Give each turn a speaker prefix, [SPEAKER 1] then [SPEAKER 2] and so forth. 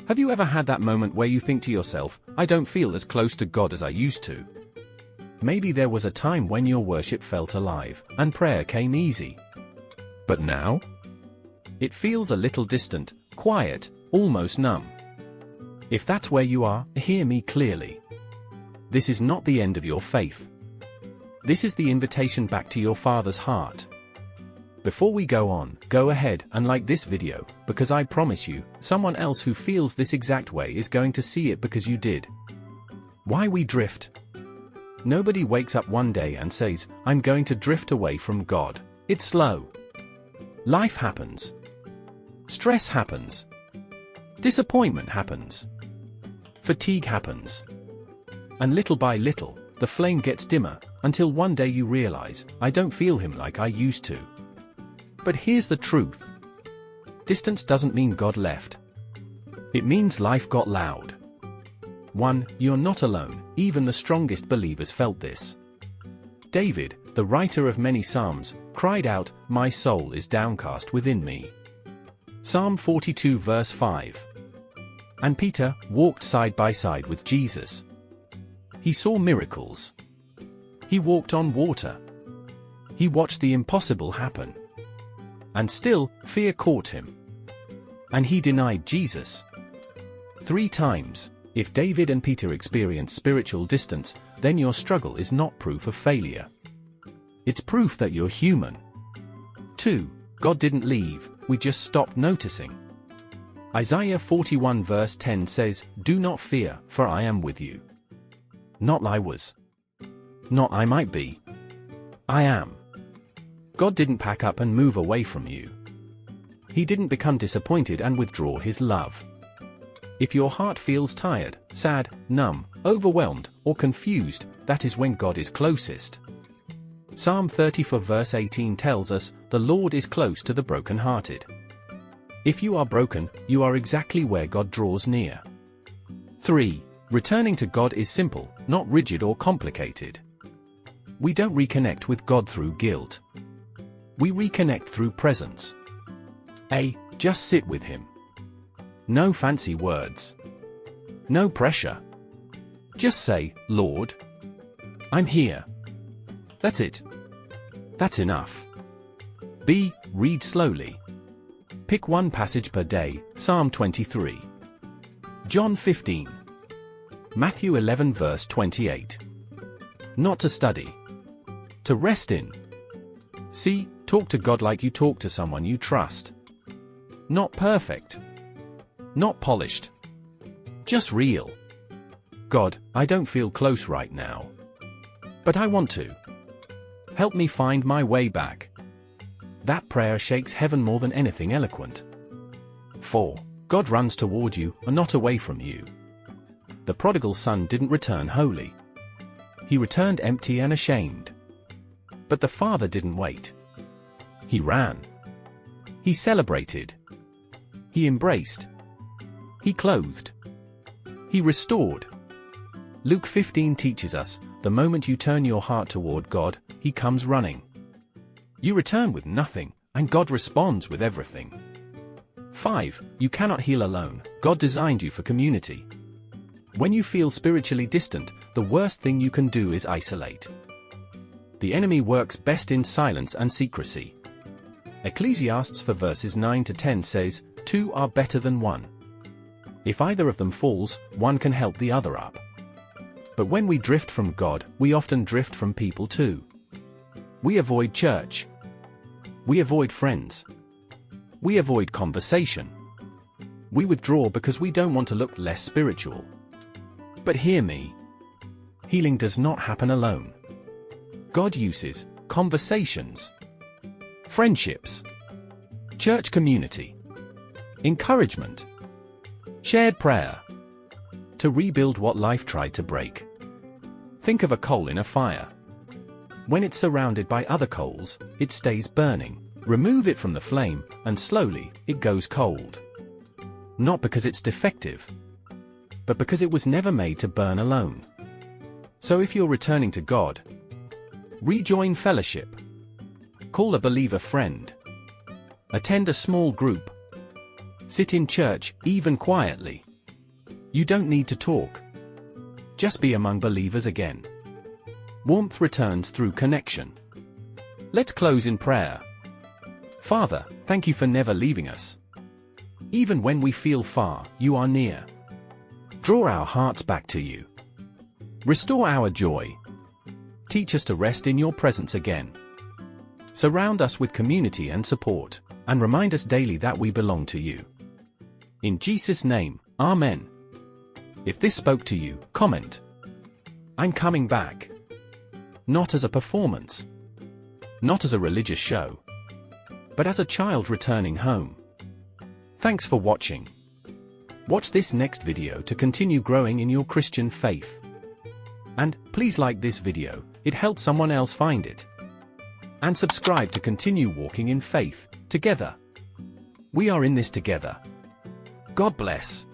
[SPEAKER 1] Have you ever had that moment where you think to yourself, I don't feel as close to God as I used to? Maybe there was a time when your worship felt alive, and prayer came easy. But now? It feels a little distant, quiet, almost numb. If that's where you are, hear me clearly. This is not the end of your faith. This is the invitation back to your Father's heart. Before we go on, go ahead and like this video, because I promise you, someone else who feels this exact way is going to see it because you did. Why we drift? Nobody wakes up one day and says, I'm going to drift away from God. It's slow. Life happens. Stress happens. Disappointment happens. Fatigue happens. And little by little, the flame gets dimmer, until one day you realize, I don't feel him like I used to. But here's the truth. Distance doesn't mean God left. It means life got loud. 1. You're not alone, even the strongest believers felt this. David, the writer of many psalms, cried out, my soul is downcast within me. Psalm 42 verse 5. And Peter walked side by side with Jesus. He saw miracles. He walked on water. He watched the impossible happen. And still, fear caught him. And he denied Jesus. 3 times. If David and Peter experienced spiritual distance, then your struggle is not proof of failure. It's proof that you're human. 2. God didn't leave, we just stopped noticing. Isaiah 41 verse 10 says, do not fear, for I am with you. Not I was. Not I might be. I am. God didn't pack up and move away from you. He didn't become disappointed and withdraw his love. If your heart feels tired, sad, numb, overwhelmed, or confused, that is when God is closest. Psalm 34 verse 18 tells us, the Lord is close to the brokenhearted. If you are broken, you are exactly where God draws near. 3. Returning to God is simple, not rigid or complicated. We don't reconnect with God through guilt. We reconnect through presence. A. Just sit with him. No fancy words. No pressure. Just say, Lord, I'm here. That's it. That's enough. B. Read slowly. Pick one passage per day, Psalm 23. John 15. Matthew 11 verse 28. Not to study. To rest in. C. Talk to God like you talk to someone you trust. Not perfect. Not polished. Just real. God, I don't feel close right now. But I want to. Help me find my way back. That prayer shakes heaven more than anything eloquent. 4. God runs toward you, and not away from you. The prodigal son didn't return wholly. He returned empty and ashamed. But the father didn't wait. He ran. He celebrated. He embraced. He clothed. He restored. Luke 15 teaches us, the moment you turn your heart toward God, he comes running. You return with nothing, and God responds with everything. 5. You cannot heal alone, God designed you for community. When you feel spiritually distant, the worst thing you can do is isolate. The enemy works best in silence and secrecy. Ecclesiastes 4 verses 9 to 10 says, 2 are better than 1. If either of them falls, one can help the other up. But when we drift from God, we often drift from people too. We avoid church. We avoid friends. We avoid conversation. We withdraw because we don't want to look less spiritual. But hear me. Healing does not happen alone. God uses conversations, friendships, church community, encouragement, shared prayer, to rebuild what life tried to break. Think of a coal in a fire. When it's surrounded by other coals, it stays burning. Remove it from the flame, and slowly, it goes cold. Not because it's defective, but because it was never made to burn alone. So if you're returning to God, rejoin fellowship. Call a believer friend. Attend a small group. Sit in church, even quietly. You don't need to talk. Just be among believers again. Warmth returns through connection. Let's close in prayer. Father, thank you for never leaving us. Even when we feel far, you are near. Draw our hearts back to you. Restore our joy. Teach us to rest in your presence again. Surround us with community and support, and remind us daily that we belong to you. In Jesus' name, Amen. If this spoke to you, comment. I'm coming back. Not as a performance. Not as a religious show. But as a child returning home. Thanks for watching. Watch this next video to continue growing in your Christian faith. And please like this video, it helps someone else find it. And subscribe to continue walking in faith, together. We are in this together. God bless.